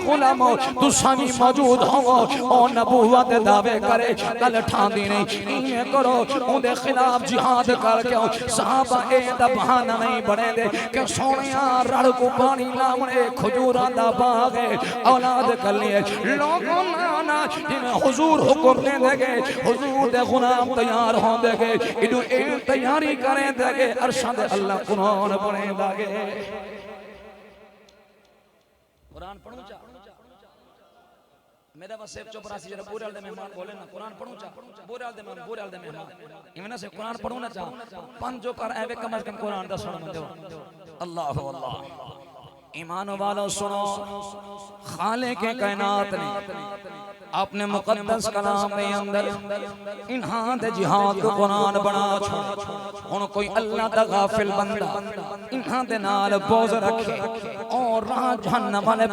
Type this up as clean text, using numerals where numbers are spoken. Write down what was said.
गुलामो तुसा भी मौजूद हो और नबूवत दावे करे गल ठांदी नहीं इने करो उनके खिलाफ जिहाद करके सहाबा ए दा बहाना नहीं बने दे कि सोनिया रड़ को पानी लावणे खजूरा दा बाग औलाद कलिए लोगों ना जिवें हुजूर हुक्म दे देगे हुजूर दे गुलाम तैयार हो देगे इदु ए तैयारी करें देगे अरशद अल्लाह कुरान पढ़े देगे कुरान पढ़ूं चा मेरा बस 84 जरा पूरे दे मेहमान बोले ना कुरान पढ़ूं चा पूरे दे मेहमान इवना से कुरान पढ़ूं ना चा पंजो कर एवे कम से कम कुरान दा सुन दो अल्लाह अल्लाह ईमान वालों सुनो खालिक कायनात ने अपने मुकद्दस कलाम के अंदर इन्हां दे जिहाद को कुरान बना छोड़ हुन कोई अल्लाह दा गाफिल बंदा इन्हां दे नाल बोझ रखे और राह जहन्नम वाले